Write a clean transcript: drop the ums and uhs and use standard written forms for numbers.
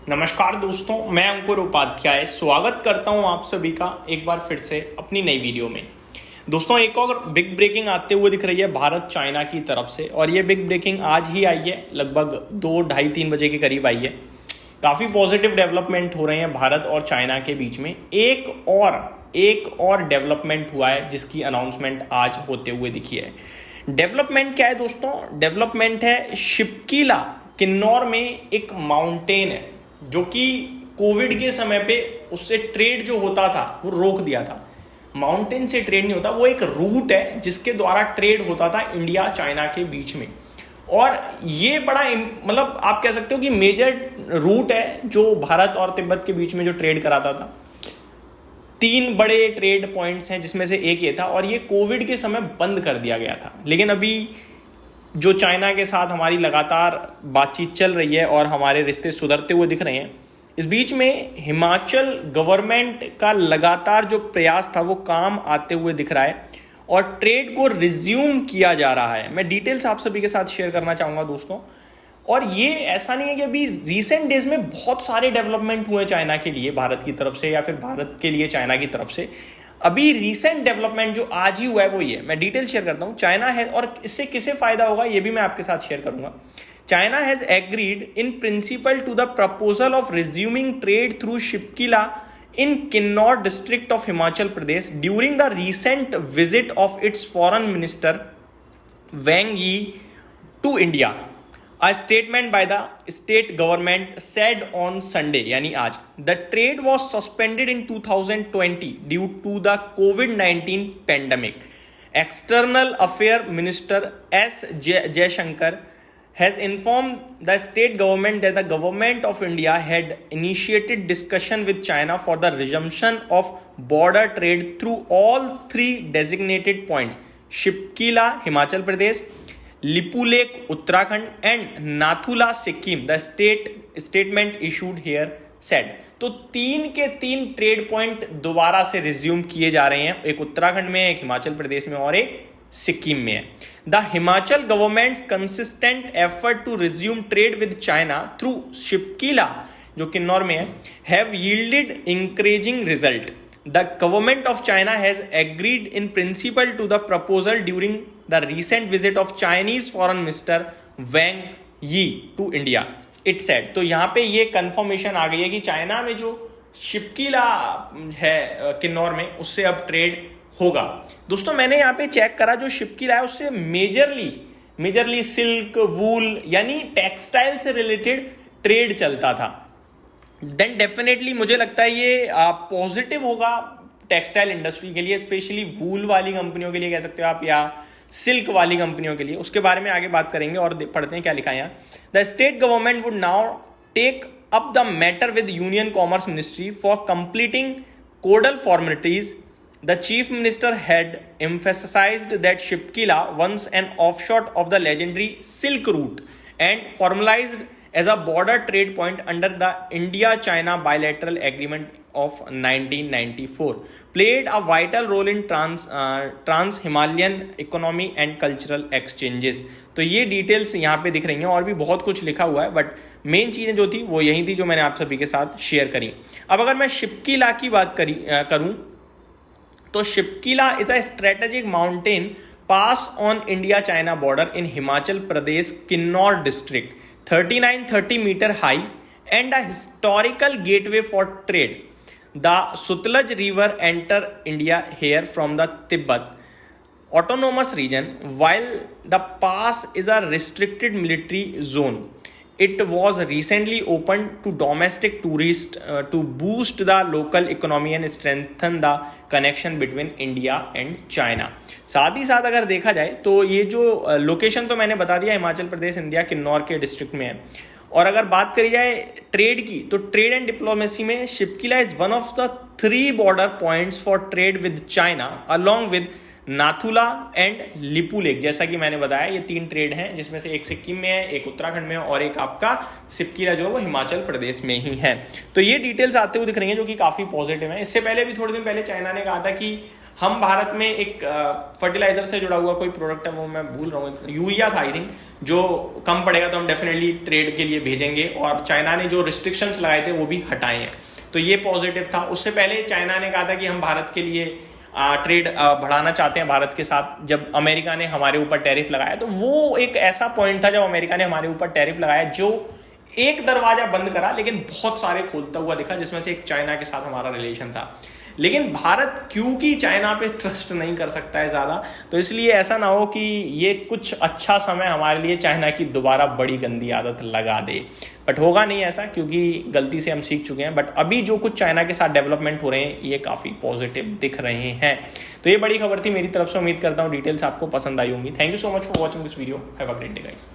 नमस्कार दोस्तों, मैं अंकुर उपाध्याय स्वागत करता हूं आप सभी का एक बार फिर से अपनी नई वीडियो में। दोस्तों, एक और बिग ब्रेकिंग आते हुए दिख रही है भारत चाइना की तरफ से, और ये बिग ब्रेकिंग आज ही आई है, लगभग 2-2:30-3 बजे के करीब आई है। काफ़ी पॉजिटिव डेवलपमेंट हो रहे हैं भारत और चाइना के बीच में। एक और डेवलपमेंट हुआ है जिसकी अनाउंसमेंट आज होते हुए दिखी है। डेवलपमेंट क्या है दोस्तों? डेवलपमेंट है शिपकीला, किन्नौर में एक माउंटेन है जो कि कोविड के समय पे उससे ट्रेड जो होता था वो रोक दिया था। माउंटेन से ट्रेड नहीं होता, वो एक रूट है जिसके द्वारा ट्रेड होता था इंडिया चाइना के बीच में। और ये बड़ा मतलब आप कह सकते हो कि मेजर रूट है जो भारत और तिब्बत के बीच में जो ट्रेड कराता था। 3 बड़े ट्रेड पॉइंट्स हैं जिसमें से एक ये था, और ये कोविड के समय बंद कर दिया गया था। लेकिन अभी जो चाइना के साथ हमारी लगातार बातचीत चल रही है और हमारे रिश्ते सुधरते हुए दिख रहे हैं, इस बीच में हिमाचल गवर्नमेंट का लगातार जो प्रयास था वो काम आते हुए दिख रहा है और ट्रेड को रिज्यूम किया जा रहा है। मैं डिटेल्स आप सभी के साथ शेयर करना चाहूँगा दोस्तों। और ये ऐसा नहीं है कि अभी रिसेंट डेज में बहुत सारे डेवलपमेंट हुए चाइना के लिए भारत की तरफ से, या फिर भारत के लिए चाइना की तरफ से। अभी रिसेंट डेवलपमेंट जो आज ही हुआ है वो ये, मैं डिटेल शेयर करता हूँ। चाइना है, और इससे किसे फायदा होगा ये भी मैं आपके साथ शेयर करूंगा। China has agreed in principle to the proposal of resuming trade through Shipkila in Kinnaur district of Himachal Pradesh during the recent visit of its foreign minister Wang Yi to India. A statement by the state government said on Sunday, यानी आज, the trade was suspended in 2020 due to the COVID-19 pandemic. External Affairs Minister S. Jaishankar has informed the state government that the government of India had initiated discussion with China for the resumption of border trade through all 3 designated points: Shipkila, Himachal Pradesh, Lipulek, Uttarakhand, and Nathula, Sikkim. The statement issued here said. तो 3 के 3 trade point दोबारा से resume किए जा रहे हैं, एक उत्तराखंड में, एक हिमाचल प्रदेश में और एक सिक्किम में है। The Himachal government's consistent effort to resume trade with China through Shipkila, जो किन्नौर में है, have yielded encouraging result. The government of China has agreed in principle to the proposal during the recent visit of Chinese foreign minister Wang Yi to India, it said. तो यहाँ पे ये confirmation आ गई है कि चाइना में जो शिपकीला है किन्नौर में, उससे अब ट्रेड होगा। दोस्तों, मैंने यहाँ पे चेक करा, जो शिपकीला है उससे मेजरली सिल्क, वूल यानी टेक्सटाइल से रिलेटेड ट्रेड चलता था। देन डेफिनेटली मुझे लगता है ये पॉजिटिव होगा टेक्सटाइल इंडस्ट्री के लिए, स्पेशली वूल वाली कंपनियों के लिए कह सकते हो आप, या सिल्क वाली कंपनियों के लिए। उसके बारे में आगे बात करेंगे और पढ़ते हैं क्या लिखा है यहाँ। The state government would now take up the matter with union commerce ministry for completing codal formalities. The chief minister had emphasized that Shipkila, once an offshoot of the legendary Silk Route and formalized as a border trade point under the India-China bilateral agreement of 1994, played a vital role in trans-Himalayan economy and cultural exchanges. तो ये details यहाँ पे दिख रही हैं, और भी बहुत कुछ लिखा हुआ है, बट मेन चीज़ें जो थी वो यही थी जो मैंने आप सभी के साथ शेयर करी। अब अगर मैं शिपकीला की बात करूँ तो Shipkila is a strategic mountain pass on India China border in Himachal Pradesh Kinnaur district, 3930 metre high and a historical gateway for trade. The Sutlej river enter India here from the Tibet autonomous region, while the pass is a restricted military zone. It was recently opened to domestic tourists to boost the local economy and strengthen the connection between India and China. साथ ही साथ अगर देखा जाए तो ये जो location तो मैंने बता दिया, हिमाचल प्रदेश इंडिया किन्नौर के डिस्ट्रिक्ट में है। और अगर बात करी जाए ट्रेड की, तो ट्रेड एंड डिप्लोमेसी में Shipkila is one of the 3 border points for trade with China along with Nathula and Lipulekh. जैसा कि मैंने बताया, ये 3 ट्रेड हैं जिसमें से एक सिक्किम में है, एक उत्तराखंड में है, और एक आपका शिपकीला जो है वो हिमाचल प्रदेश में ही है। तो ये डिटेल्स आते हुए दिख रही हैं जो कि काफ़ी पॉजिटिव है। इससे पहले भी थोड़े दिन पहले चाइना ने कहा था कि हम भारत में एक फर्टिलाइजर से जुड़ा हुआ कोई प्रोडक्ट है, वो मैं भूल रहा हूँ, यूरिया था आई थिंक, जो कम पड़ेगा तो हम डेफिनेटली ट्रेड के लिए भेजेंगे। और चाइना ने जो रिस्ट्रिक्शंस लगाए थे वो भी हटाए हैं, तो ये पॉजिटिव था। उससे पहले चाइना ने कहा था कि हम भारत के लिए ट्रेड बढ़ाना चाहते हैं भारत के साथ। जब अमेरिका ने हमारे ऊपर टैरिफ लगाया तो वो एक ऐसा पॉइंट था जब अमेरिका ने हमारे ऊपर टैरिफ लगाया जो एक दरवाजा बंद करा लेकिन बहुत सारे खोलता हुआ दिखा, जिसमें से एक चाइना के साथ हमारा रिलेशन था। लेकिन भारत क्योंकि चाइना पे ट्रस्ट नहीं कर सकता है ज़्यादा, तो इसलिए ऐसा ना हो कि ये कुछ अच्छा समय हमारे लिए चाइना की दोबारा बड़ी गंदी आदत लगा दे। बट होगा नहीं ऐसा, क्योंकि गलती से हम सीख चुके हैं। बट अभी जो कुछ चाइना के साथ डेवलपमेंट हो रहे हैं ये काफ़ी पॉजिटिव दिख रहे हैं। तो ये बड़ी खबर थी मेरी तरफ से। उम्मीद करता हूँ डिटेल्स आपको पसंद आई होंगी। Thank you so much for watching this video. Have a great day guys.